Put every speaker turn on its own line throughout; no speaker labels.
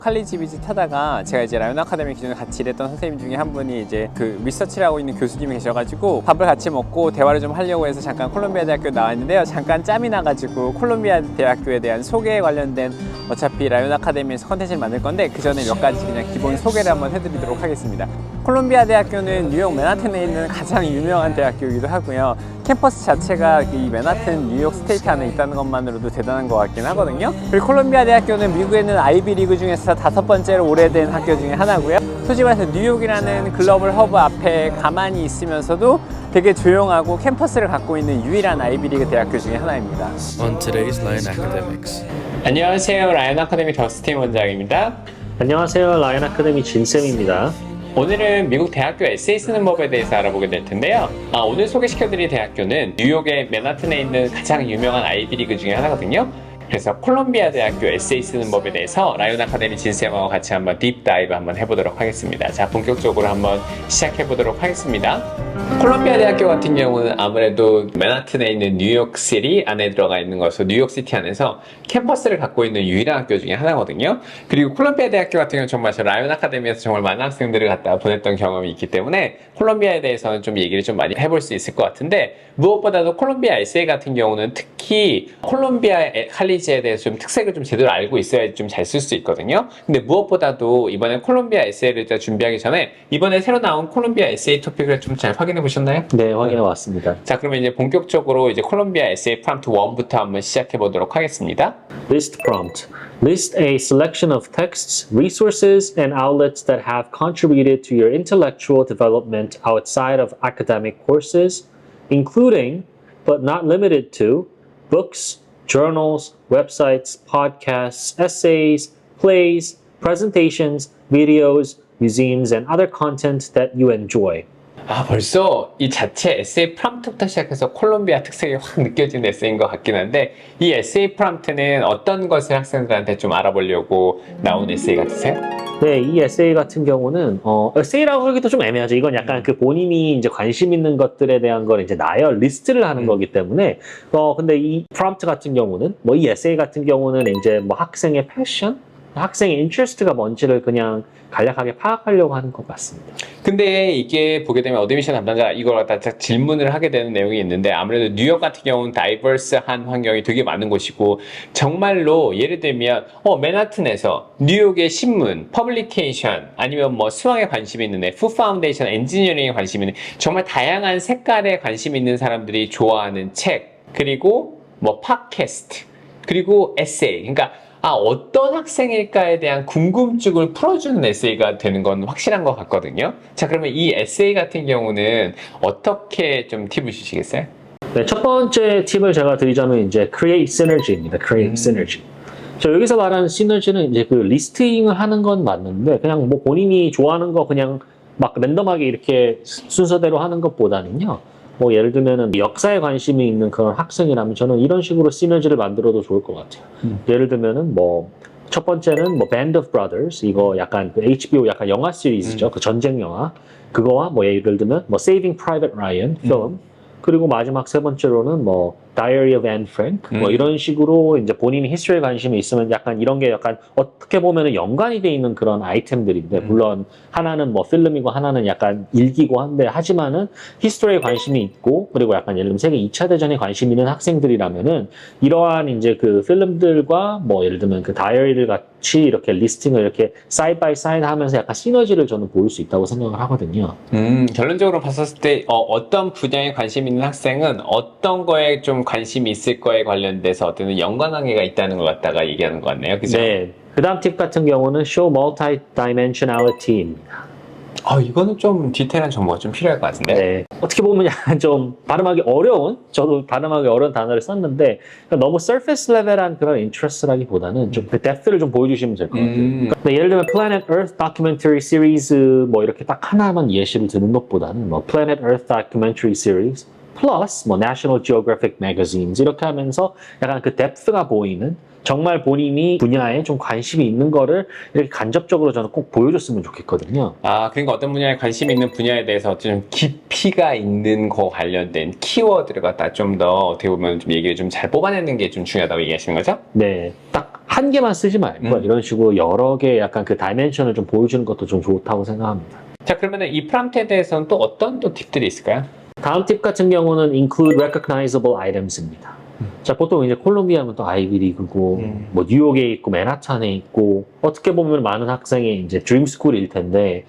칼리지 비즈 타다가 제가 이제 라이온 아카데미 기존에 같이 일했던 선생님 중에 한 분이 이제 그 리서치를 하고 있는 교수님이 계셔가지고 밥을 같이 먹고 대화를 좀 하려고 해서 잠깐 콜롬비아 대학교 나왔는데요. 잠깐 짬이 나가지고 콜롬비아 대학교에 대한 소개에 관련된 어차피 라이온 아카데미에서 컨텐츠를 만들 건데 그 전에 몇 가지 그냥 기본 소개를 한번 해드리도록 하겠습니다. 콜롬비아 대학교는 뉴욕 맨하튼에 있는 가장 유명한 대학교이기도 하고요. 캠퍼스 자체가 이 맨하튼 뉴욕 스테이트 안에 있다는 것만으로도 대단한 것 같긴 하거든요. 그리고 콜롬비아 대학교는 미국에 있는 아이비 리그 중에서 5번째로 오래된 학교 중에 하나고요. 솔직히 말해서 뉴욕이라는 글로벌 허브 앞에 가만히 있으면서도 되게 조용하고 캠퍼스를 갖고 있는 유일한 아이비 리그 대학교 중에 하나입니다.
On today's Lion Academics.
안녕하세요. 라이온 아카데미 더스틴 원장입니다.
안녕하세요. 라이온 아카데미 진쌤입니다.
오늘은 미국 대학교 에세이 쓰는 법에 대해서 알아보게 될 텐데요. 오늘 소개시켜드릴 대학교는 뉴욕의 맨하튼에 있는 가장 유명한 아이비리그 중에 하나거든요. 그래서 콜롬비아 대학교 에세이 쓰는 법에 대해서 라이온 아카데미 진쌤하고 같이 한번 딥다이브 한번 해보도록 하겠습니다. 자, 본격적으로 한번 시작해보도록 하겠습니다. 콜롬비아 대학교 같은 경우는 아무래도 맨하튼에 있는 뉴욕시티 안에 들어가 있는 것으로 뉴욕시티 안에서 캠퍼스를 갖고 있는 유일한 학교 중에 하나거든요. 그리고 콜롬비아 대학교 같은 경우는 정말 저 라이온 아카데미에서 정말 많은 학생들을 갖다 보냈던 경험이 있기 때문에 콜롬비아에 대해서는 좀 얘기를 좀 많이 해볼 수 있을 것 같은데, 무엇보다도 콜롬비아 에세이 같은 경우는 특히 콜롬비아 칼리지에 대해서 좀 특색을 좀 제대로 알고 있어야 좀 잘 쓸 수 있거든요. 근데 무엇보다도 이번에 콜롬비아 에세이를 준비하기 전에 이번에 새로 나온 콜롬비아 에세이 토픽을 좀 잘 확인해 보셨나요?
네, 확인해 왔습니다.
자, 그러면 이제 본격적으로 이제 콜롬비아 에세이 프롬프트 1부터 한번 시작해 보도록 하겠습니다.
List prompt. List a selection of texts, resources, and outlets that have contributed to your intellectual development outside of academic courses, including, but not limited to, books, journals, websites, podcasts, essays, plays, presentations, videos, museums, and other content that you enjoy.
벌써 이 자체 에세이 프롬프트부터 시작해서 콜롬비아 특색이 확 느껴지는 에세이인 것 같긴 한데, 이 에세이 프롬프트는 어떤 것을 학생들한테 좀 알아보려고 나온 에세이 같으세요?
네, 이 에세이 같은 경우는 에세이라고 하기도 좀 애매하죠. 이건 약간 그 본인이 이제 관심 있는 것들에 대한 걸 이제 나열 리스트를 하는 거기 때문에 근데 이 프롬프트 같은 경우는 뭐 이 에세이 같은 경우는 이제 뭐 학생의 패션, 학생의 인트레스트가 뭔지를 그냥 간략하게 파악하려고 하는 것 같습니다.
근데 이게 보게 되면 어드미션 담당자가 이걸 갖다 질문을 하게 되는 내용이 있는데, 아무래도 뉴욕 같은 경우는 다이버스한 환경이 되게 많은 곳이고, 정말로 예를 들면 맨하튼에서 뉴욕의 신문, 퍼블리케이션, 아니면 뭐 수학에 관심이 있는 애, 푸 파운데이션, 엔지니어링에 관심이 있는, 정말 다양한 색깔에 관심 있는 사람들이 좋아하는 책, 그리고 뭐 팟캐스트, 그리고 에세이, 그러니까 어떤 학생일까에 대한 궁금증을 풀어주는 에세이가 되는 건 확실한 것 같거든요. 자, 그러면 이 에세이 같은 경우는 어떻게 좀 팁을 주시겠어요?
네, 첫 번째 팁을 제가 드리자면 이제 create synergy입니다. create synergy. 저 여기서 말하는 시너지는 이제 그 리스팅을 하는 건 맞는데, 그냥 뭐 본인이 좋아하는 거 그냥 막 랜덤하게 이렇게 순서대로 하는 것보다는요. 뭐 예를 들면은 역사에 관심이 있는 그런 학생이라면 저는 이런 식으로 시너지를 만들어도 좋을 것 같아요. 예를 들면은 뭐 첫 번째는 뭐 Band of Brothers, 이거 약간 그 HBO 약간 영화 시리즈죠. 그 전쟁 영화. 그거와 뭐 예를 들면 뭐 Saving Private Ryan film. 그리고 마지막 세 번째로는 뭐 Diary of Anne Frank, 뭐 이런 식으로 이제 본인이 히스토리에 관심이 있으면 약간 이런 게 약간 어떻게 보면은 연관이 돼 있는 그런 아이템들인데, 물론 하나는 뭐 필름이고 하나는 약간 일기고 한데, 하지만은 히스토리에 관심이 있고, 그리고 약간 예를 들면 세계 2차 대전에 관심 있는 학생들이라면은 이러한 이제 그 필름들과 뭐 예를 들면 그 다이어리를 같이 이렇게 리스팅을 이렇게 사이드 바이 사이드 하면서 약간 시너지를 저는 보일 수 있다고 생각을 하거든요.
결론적으로 봤었을 때 어떤 분야에 관심 있는 학생은 어떤 거에 좀 관심이 있을 거에 관련돼서 어떤 연관관계가 있다는 걸 갖다가 얘기하는 것 같네요. 그죠?
네. 그 다음 팁 같은 경우는 show multi-dimensionality입니다.
이거는 좀 디테일한 정보가 좀 필요할 것 같은데?
네. 어떻게 보면 약간 좀 발음하기 어려운, 저도 발음하기 어려운 단어를 썼는데, 너무 surface level한 그런 interest라기보다는 좀 그 depth를 좀 보여주시면 될 것 같아요. 그러니까 예를 들면 Planet Earth documentary series 뭐 이렇게 딱 하나만 예시를 드는 것보다는 뭐 Planet Earth documentary series plus 뭐 National Geographic magazines 이렇게 하면서 약간 그 depth가 보이는, 정말 본인이 분야에 좀 관심이 있는 거를 이렇게 간접적으로 저는 꼭 보여줬으면 좋겠거든요.
그러니까 어떤 분야에 관심 있는 분야에 대해서 좀 깊이가 있는 거 관련된 키워드를 갖다 좀 더 어떻게 보면 좀 얘기를 좀 잘 뽑아내는 게 좀 중요하다고 얘기하시는 거죠?
네. 딱 한 개만 쓰지 말고 이런 식으로 여러 개 약간 그 다이멘션을 좀 보여주는 것도 좀 좋다고 생각합니다.
자, 그러면 이 프롬프트에 대해서는 또 어떤 또 팁들이 있을까요?
다음 팁 같은 경우는 include recognizable items입니다. 자, 보통 이제 콜롬비아면 또 아이비리그고, 뭐 뉴욕에 있고, 맨하탄에 있고, 어떻게 보면 많은 학생이 이제 드림스쿨일 텐데,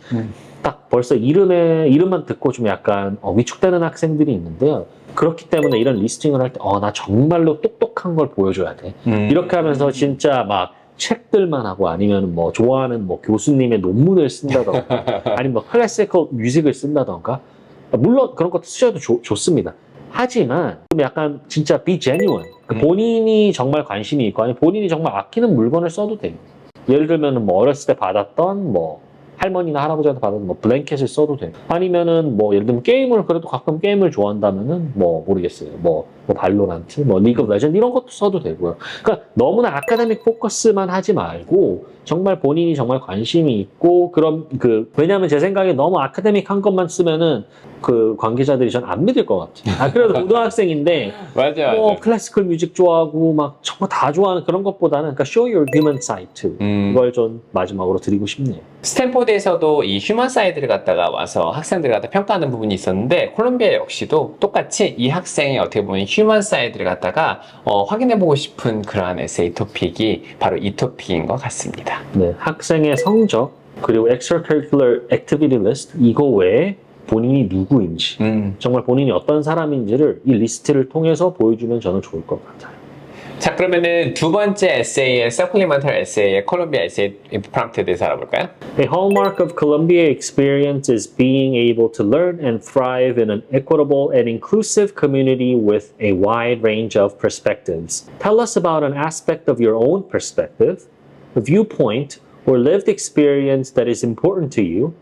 딱 벌써 이름만 듣고 좀 약간 위축되는 학생들이 있는데요. 그렇기 때문에 이런 리스팅을 할 때, 나 정말로 똑똑한 걸 보여줘야 돼. 이렇게 하면서 진짜 막 책들만 하고 아니면 뭐 좋아하는 뭐 교수님의 논문을 쓴다던가, 아니면 뭐 클래시컬 뮤직을 쓴다던가, 물론 그런 것도 쓰셔도 좋습니다. 하지만 좀 약간 진짜 be genuine. 본인이 정말 관심이 있고 아니면 본인이 정말 아끼는 물건을 써도 돼요. 예를 들면 뭐 어렸을 때 받았던 뭐 할머니나 할아버지한테 받은 뭐 블랭켓을 써도 돼요. 아니면은 뭐 예를 들면 게임을 그래도 가끔 게임을 좋아한다면은 뭐 모르겠어요. 뭐 발로란트, 뭐 리그 오브 레전드 이런 것도 써도 되고요. 그러니까 너무나 아카데믹 포커스만 하지 말고 정말 본인이 정말 관심이 있고 그런 왜냐하면 제 생각에 너무 아카데믹한 것만 쓰면은 그 관계자들이 전 안 믿을 것 같아요. 그래도 고등학생인데
맞아.
뭐 클래시컬 뮤직 좋아하고 막 정말 다 좋아하는 그런 것보다는 그러니까 show your human side too. 그걸 좀 마지막으로 드리고 싶네요.
스탠포드에서도 이 휴먼 사이드를 갖다가 와서 학생들을 갖다 평가하는 부분이 있었는데 콜롬비아 역시도 똑같이 이 학생이 어떻게 보면 휴먼 사이드를 갖다가 확인해보고 싶은 그러한 에세이 토픽이 바로 이 토픽인 것 같습니다.
네, 학생의 성적 그리고 extracurricular activity list 이거 외에 본인이 누구인지 정말 본인이 어떤 사람인지를 이 리스트를 통해서 보여주면 저는 좋을 것 같아요.
자, 그러면은 두 번째 에세이의 supplemental 에세이의 콜롬비아 에세이 프롬프트에 대해서 알아볼까요?
A hallmark of Columbia experience is being able to learn and thrive in an equitable and inclusive community with a wide range of perspectives. Tell us about an aspect of your own perspective, a viewpoint, or lived experience that is important to you,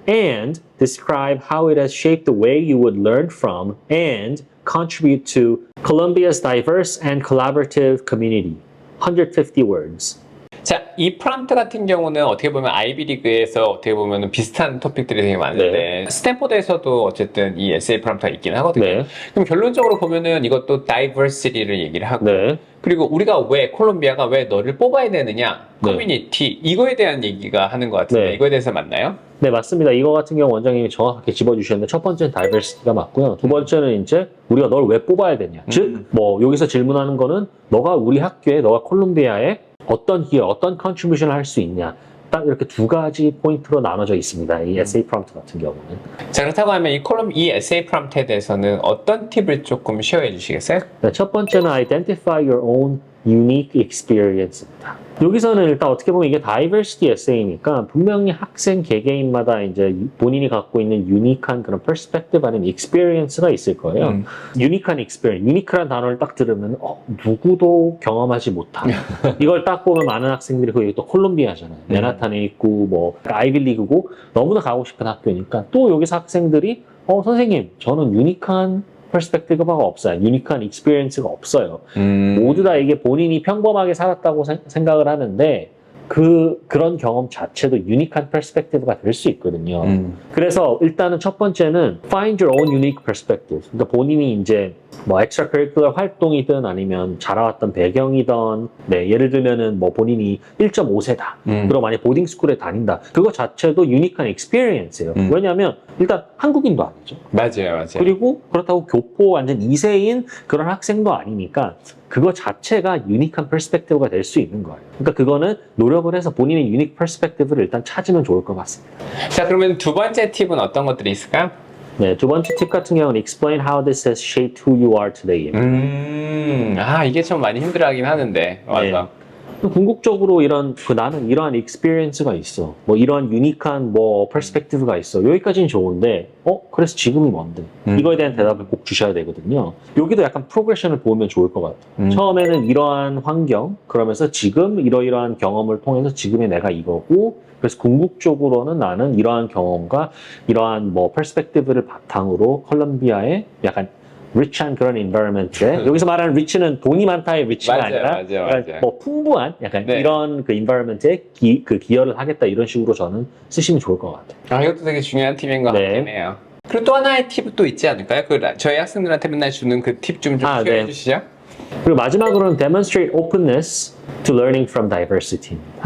and describe how it has shaped the way you would learn from and contribute to Columbia's diverse and collaborative community. 150 words.
자, 이 프롬프트 같은 경우는 어떻게 보면 아이비리그에서 어떻게 보면 비슷한 토픽들이 되게 많은데 스탠포드에서도 어쨌든 이 에세이 프롬프트가 있긴 하거든요.
네.
그럼 결론적으로 보면은 이것도 다이버시티를 얘기를 하고
네.
그리고 우리가 콜롬비아가 왜 너를 뽑아야 되느냐,
네.
커뮤니티 이거에 대한 얘기가 하는 것 같은데
네.
이거에 대해서 맞나요?
네, 맞습니다. 이거 같은 경우 원장님이 정확하게 짚어주셨는데 첫 번째는 다이버시티가 맞고요. 두 번째는 이제 우리가 널 왜 뽑아야 되냐. 즉, 뭐 여기서 질문하는 거는 너가 우리 학교에, 너가 콜롬비아에 어떤 기여, 어떤 컨트리뷰션을 할 수 있냐. 딱 이렇게 두 가지 포인트로 나눠져 있습니다. 이 에세이 프롬프트 같은 경우는.
자, 그렇다고 하면 이 에세이 프롬프트에 대해서는 어떤 팁을 조금 쉐어해 주시겠어요?
네, 첫 번째는 identify your own unique experience입니다. 여기서는 일단 어떻게 보면 이게 다이버시티 에세이니까 분명히 학생 개개인마다 이제 본인이 갖고 있는 유니크한 그런 퍼스펙티브 아니면 익스피리언스가 있을 거예요. 유니크한 익스피리언스, 유니크한 단어를 딱 들으면 누구도 경험하지 못한 이걸 딱 보면 많은 학생들이 거기 또 콜롬비아잖아요. 맨하탄에 있고 뭐 아이비리그고 너무나 가고 싶은 학교니까 또 여기서 학생들이 선생님 저는 유니크한 퍼스펙티브가 없어요. 유니크한 익스피리언스가 없어요. 모두 다 이게 본인이 평범하게 살았다고 생각을 하는데 그런 경험 자체도 유니크한 퍼스펙티브가 될 수 있거든요. 그래서 일단은 첫 번째는 find your own unique perspective. 그러니까 본인이 이제 뭐 extracurricular 활동이든 아니면 자라왔던 배경이든 예를 들면은 뭐 본인이 1.5세다. 그리고 만약 보딩스쿨에 다닌다. 그거 자체도 유니크한 experience예요. 왜냐하면 일단 한국인도 아니죠.
맞아요.
그리고 그렇다고 교포 완전 2세인 그런 학생도 아니니까 그거 자체가 유니크한 퍼스펙티브가 될 수 있는 거예요. 그러니까 그거는 노력을 해서 본인의 유니크 퍼스펙티브를 일단 찾으면 좋을 것 같습니다.
자, 그러면 두 번째 팁은 어떤 것들이 있을까요?
네, 두 번째 팁 같은 경우는 explain how this has shaped who you are today.
이게 좀 많이 힘들어하긴 하는데 맞아.
궁극적으로 나는 이러한 익스피리언스가 있어. 뭐 이러한 유니크한 뭐 퍼스펙티브가 있어. 여기까지는 좋은데, 그래서 지금이 뭔데? 이거에 대한 대답을 꼭 주셔야 되거든요. 여기도 약간 프로그레션을 보면 좋을 것 같아요. 처음에는 이러한 환경, 그러면서 지금 이러이러한 경험을 통해서 지금의 내가 이거고, 그래서 궁극적으로는 나는 이러한 경험과 이러한 뭐 퍼스펙티브를 바탕으로 콜롬비아의 약간 rich한 그런 environment에 여기서 말하는 rich는 돈이 많다의 rich가 아니라
맞아요.
뭐 풍부한 약간
네.
이런 그 environment에 기여를 하겠다 이런 식으로 저는 쓰시면 좋을 것 같아요.
이것도 되게 중요한 팁인 것
네.
같긴 해요. 그리고 또 하나의 팁도 있지 않을까요? 저희 학생들한테 맨날 주는 그 팁 좀 소개해 주시죠.
그리고 마지막으로는 demonstrate openness to learning from diversity입니다.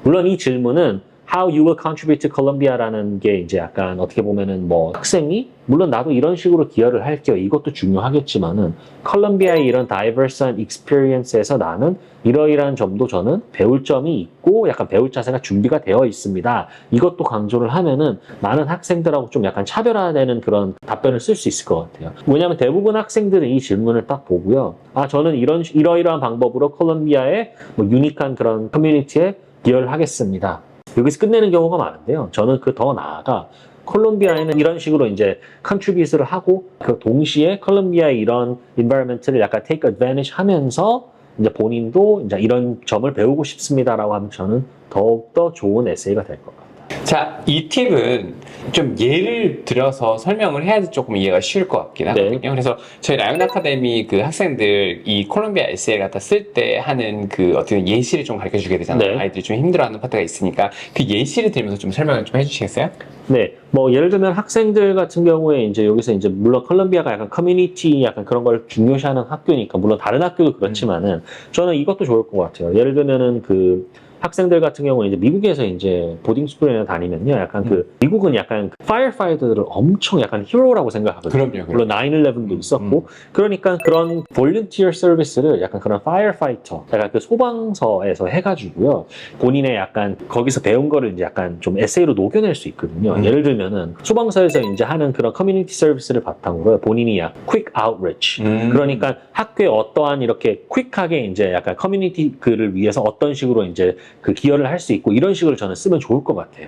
물론 이 질문은 How you will contribute to Columbia라는 게 이제 약간 어떻게 보면은 뭐 학생이 물론 나도 이런 식으로 기여를 할게요. 이것도 중요하겠지만은 컬럼비아의 이런 다이버스한 익스피리언스에서 나는 이러이러한 점도 저는 배울 점이 있고 약간 배울 자세가 준비가 되어 있습니다. 이것도 강조를 하면은 많은 학생들하고 좀 약간 차별화되는 그런 답변을 쓸 수 있을 것 같아요. 왜냐하면 대부분 학생들은 이 질문을 딱 보고요. 아 저는 이러이러한 방법으로 컬럼비아의 뭐 유니크한 그런 커뮤니티에 기여를 하겠습니다. 여기서 끝내는 경우가 많은데요. 저는 그 더 나아가 콜롬비아에는 이런 식으로 이제 컨트리뷰트를 하고 그 동시에 콜롬비아의 이런 environment를 약간 take advantage 하면서 이제 본인도 이제 이런 점을 배우고 싶습니다라고 하면 저는 더욱더 좋은 에세이가 될 것 같아요.
자, 이 팁은 좀 예를 들어서 설명을 해야지 조금 이해가 쉬울 것 같긴 하거든요.
네.
그래서 저희 라이온 아카데미 그 학생들 이 콜롬비아 에세이를 갖다 쓸 때 하는 그 어떤 예시를 좀 가르쳐 주게 되잖아요.
네.
아이들이 좀 힘들어하는 파트가 있으니까 그 예시를 들으면서 좀 설명을 좀 해주시겠어요?
네, 뭐 예를 들면 학생들 같은 경우에 이제 여기서 이제 물론 콜롬비아가 약간 커뮤니티 약간 그런 걸 중요시하는 학교니까 물론 다른 학교도 그렇지만은 저는 이것도 좋을 것 같아요. 예를 들면은 그 학생들 같은 경우는 이제 미국에서 이제 보딩 스쿨이나 다니면요, 약간 그 미국은 약간 그 파이어파이터들을 엄청 약간 히어로라고 생각하거든요.
그럼요.
물론 9/11도 있었고, 그러니까 그런 볼런티어 서비스를 약간 그런 파이어파이터, 약간 그 소방서에서 해가지고요, 본인의 약간 거기서 배운 거를 이제 약간 좀 에세이로 녹여낼 수 있거든요. 예를 들면은 소방서에서 이제 하는 그런 커뮤니티 서비스를 바탕으로 본인이 약 quick outreach, 그러니까 학교에 어떠한 이렇게 퀵하게 이제 약간 커뮤니티 글을 위해서 어떤 식으로 이제 그 기여를 할 수 있고 이런 식으로 저는 쓰면 좋을 것 같아요.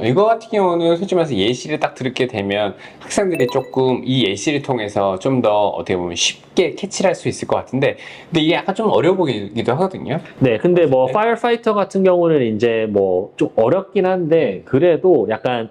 이거 같은 경우는 솔직히 말해서 예시를 딱 들게 되면 학생들이 조금 이 예시를 통해서 좀 더 어떻게 보면 쉽게 캐치를 할 수 있을 것 같은데 근데 이게 약간 좀 어려워 보이기도 하거든요.
네, 근데 뭐
네.
파이어파이터 같은 경우는 이제 뭐 좀 어렵긴 한데 그래도 약간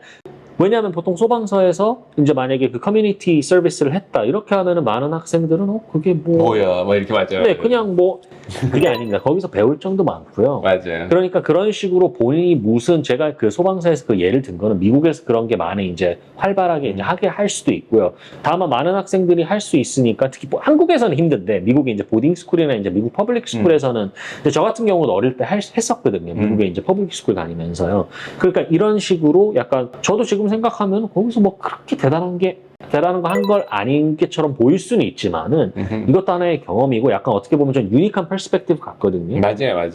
왜냐하면 보통 소방서에서 이제 만약에 그 커뮤니티 서비스를 했다 이렇게 하면은 많은 학생들은 그게 뭐
뭐야, 뭐 이렇게 맞아요.
네, 그냥 뭐 그게 아닌가. 거기서 배울 점도 많고요.
맞아요.
그러니까 그런 식으로 본인이 무슨 제가 그 소방서에서 그 예를 든 거는 미국에서 그런 게 많이 이제 활발하게 이제 하게 할 수도 있고요. 다만 많은 학생들이 할 수 있으니까 특히 뭐 한국에서는 힘든데 미국의 이제 보딩 스쿨이나 이제 미국 퍼블릭 스쿨에서는 저 같은 경우는 어릴 때 했었거든요. 미국에 이제 퍼블릭 스쿨 다니면서요. 그러니까 이런 식으로 약간 저도 지금 생각하면 거기서 뭐 그렇게 대단한 거 한 걸 아닌 게처럼 보일 수는 있지만은 이것도 하나의 경험이고 약간 어떻게 보면 좀 유니크한 퍼스펙티브 같거든요.
맞아요.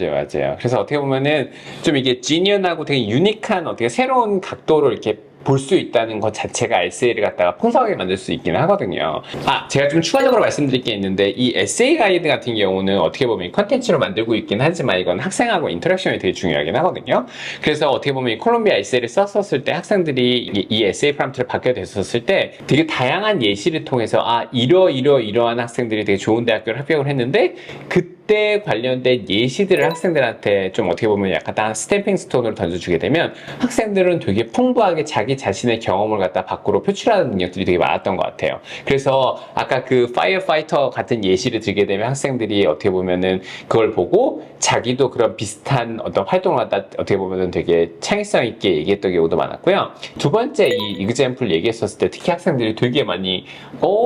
그래서 어떻게 보면은 좀 이게 지니언하고 되게 유니크한 어떻게 새로운 각도로 이렇게 볼 수 있다는 것 자체가 에세이를 갖다가 풍성하게 만들 수 있기는 하거든요. 제가 좀 추가적으로 말씀드릴 게 있는데 이 에세이 가이드 같은 경우는 어떻게 보면 컨텐츠로 만들고 있긴 하지만 이건 학생하고 인터랙션이 되게 중요하긴 하거든요. 그래서 어떻게 보면 이 콜롬비아 에세이를 썼었을 때 학생들이 이 에세이 프롬프트를 받게 됐었을 때 되게 다양한 예시를 통해서 이러한 학생들이 되게 좋은 대학교를 합격을 했는데 그때 관련된 예시들을 학생들한테 좀 어떻게 보면 약간 딱 스탬핑 스톤으로 던져주게 되면 학생들은 되게 풍부하게 자기 자신의 경험을 갖다 밖으로 표출하는 능력들이 되게 많았던 것 같아요. 그래서 아까 그 파이어파이터 같은 예시를 들게 되면 학생들이 어떻게 보면은 그걸 보고 자기도 그런 비슷한 어떤 활동을 갖다 어떻게 보면은 되게 창의성 있게 얘기했던 경우도 많았고요. 두 번째 이 example 얘기했었을 때 특히 학생들이 되게 많이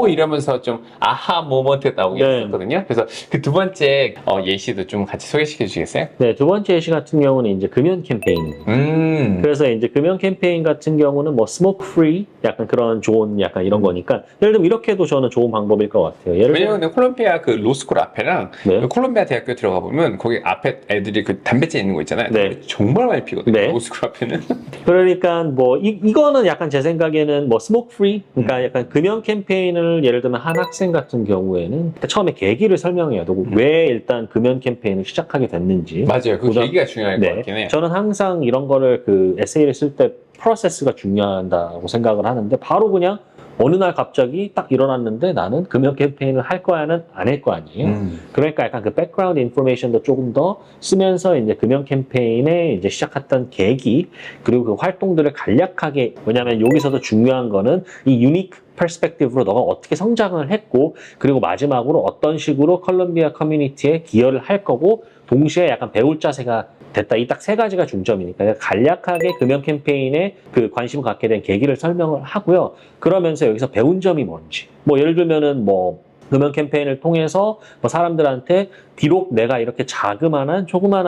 이러면서 좀 아하 모먼트 나오게 했었거든요. 그래서 그 두 번째 예시도 좀 같이 소개시켜 주시겠어요?
네, 두 번째 예시 같은 경우는 이제 금연 캠페인입니다. 그래서 이제 금연 캠페인 같은 경우는 뭐 스모크 프리 약간 그런 좋은 약간 이런 거니까 예를 들면 이렇게 해도 저는 좋은 방법일 것 같아요.
왜냐면 콜롬비아 그 로스쿨 앞에랑
네.
그 콜롬비아 대학교 들어가 보면 거기 앞에 애들이 그 담배째 있는 거 있잖아요.
네.
담배 정말 많이 피거든요.
네.
로스쿨 앞에는.
그러니까 뭐 이거는 약간 제 생각에는 뭐 스모크 프리 그러니까 약간 금연 캠페인을 예를 들면 한 학생 같은 경우에는 처음에 계기를 설명해야 되고 왜 일단 금연 캠페인을 시작하게 됐는지
맞아요. 그 계기가 중요할 것 같긴 해요.
저는 항상 이런 거를 그 에세이를 쓸 때 프로세스가 중요하다고 생각을 하는데 바로 그냥 어느 날 갑자기 딱 일어났는데 나는 금연 캠페인을 할 거야는 안 할 거 아니에요. 그러니까 약간 그 백그라운드 인포메이션도 조금 더 쓰면서 이제 금연 캠페인에 이제 시작했던 계기 그리고 그 활동들을 간략하게 왜냐하면 여기서도 중요한 거는 이 유니크 퍼스펙티브로 너가 어떻게 성장을 했고 그리고 마지막으로 어떤 식으로 컬럼비아 커뮤니티에 기여를 할 거고 동시에 약간 배울 자세가 됐다. 이 딱 세 가지가 중점이니까 간략하게 금연 캠페인에 그 관심을 갖게 된 계기를 설명을 하고요. 그러면서 여기서 배운 점이 뭔지. 뭐 예를 들면은 뭐 금연 캠페인을 통해서 뭐 사람들한테 비록 내가 이렇게 조그만한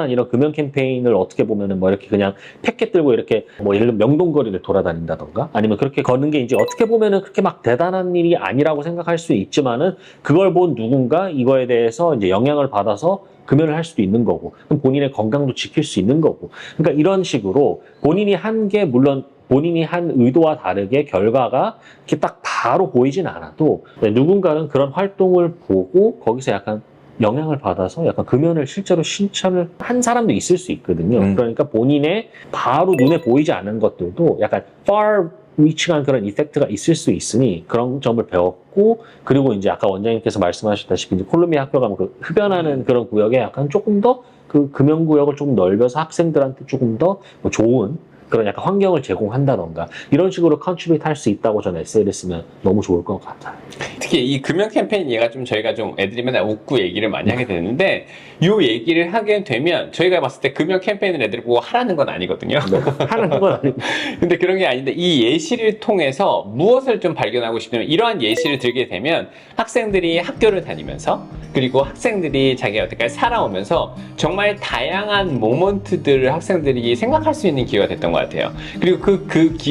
이런 금연 캠페인을 어떻게 보면은 뭐 이렇게 그냥 패켓 들고 이렇게 뭐 예를 들면 명동거리를 돌아다닌다던가 아니면 그렇게 걷는 게 이제 어떻게 보면은 그렇게 막 대단한 일이 아니라고 생각할 수 있지만은 그걸 본 누군가 이거에 대해서 이제 영향을 받아서 금연을 할 수도 있는 거고 그럼 본인의 건강도 지킬 수 있는 거고 그러니까 이런 식으로 본인이 한 게 물론 본인이 한 의도와 다르게 결과가 이렇게 딱 바로 보이진 않아도 누군가는 그런 활동을 보고 거기서 약간 영향을 받아서 약간 금연을 실제로 실천을 한 사람도 있을 수 있거든요. 그러니까 본인의 바로 눈에 보이지 않은 것들도 약간 far reaching한 그런 이펙트가 있을 수 있으니 그런 점을 배웠고 그리고 이제 아까 원장님께서 말씀하셨다시피 이제 콜롬비아 학교 가면 그 흡연하는 그런 구역에 약간 조금 더 그 금연 구역을 조금 넓혀서 학생들한테 조금 더 뭐 좋은 그런 약간 환경을 제공한다던가 이런 식으로 컨트리뷰트 할 수 있다고 저는 에세이를 쓰면 너무 좋을 것 같아요.
특히 이 금연 캠페인 얘가 좀 저희가 좀 애들이 맨날 웃고 얘기를 많이 하게 되는데 요 얘기를 하게 되면 저희가 봤을 때 금연 캠페인을 애들 보고 하라는 건 아니거든요.
하는 건 아니고.
근데 그런 게 아닌데 이 예시를 통해서 무엇을 좀 발견하고 싶으면 이러한 예시를 들게 되면 학생들이 학교를 다니면서 그리고 학생들이 자기가 여태까지 살아오면서 정말 다양한 모먼트들을 학생들이 생각할 수 있는 기회가 됐던 것 같아요. 그리고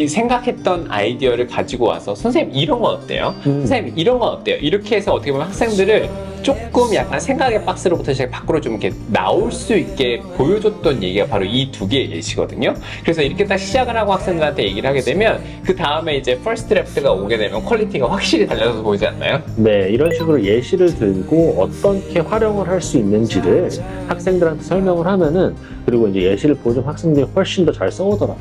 생각했던 아이디어를 가지고 와서 선생님 이런 건 어때요? 선생님 이런 건 어때요? 이렇게 해서 어떻게 보면 학생들을 조금 약간 생각의 박스로부터 시작 밖으로 좀 이렇게 나올 수 있게 보여줬던 얘기가 바로 이 두 개의 예시거든요. 그래서 이렇게 딱 시작을 하고 학생들한테 얘기를 하게 되면 그 다음에 이제 퍼스트 드래프트가 오게 되면 퀄리티가 확실히 달라져서 보이지 않나요?
네, 이런 식으로 예시를 들고 어떻게 활용을 할 수 있는지를 학생들한테 설명을 하면은 그리고 이제 예시를 보여주면 학생들이 훨씬 더 잘 써오더라고요.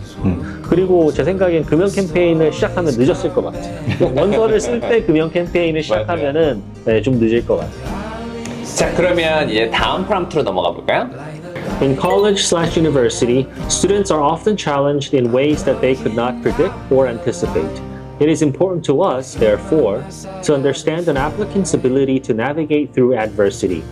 그리고 제 생각엔 금연 캠페인을 시작하면 늦었을 것 같아요. 원서를 쓸 때 금연 캠페인을 시작하면은 네, 좀 늦을 것 같아요.
자, 그러면 이제 다음 프롬프트로 넘어가 볼까요?
In college/university, students are often challenged in ways that they could not predict or anticipate. It is important to us, therefore, to understand an applicant's ability to navigate through adversity.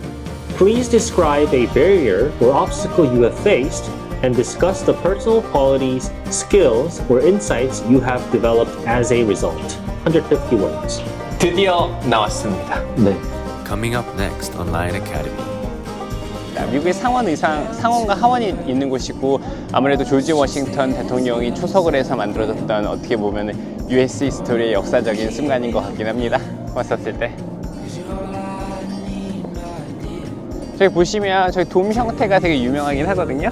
Please describe a barrier or obstacle you have faced and discuss the personal qualities, skills, or insights you have developed as a result. 150 words.
드디어 나왔습니다.
네.
Coming up next on Lion Academy.
미국의 상원과 하원이 있는 곳이고 아무래도 조지 워싱턴 대통령이 초석을 해서 만들어졌던 어떻게 보면 US 히스토리의 역사적인 순간인 것 같긴 합니다. 왔었을 때. 저기 보시면 저기 돔 형태가 되게 유명하긴 하거든요.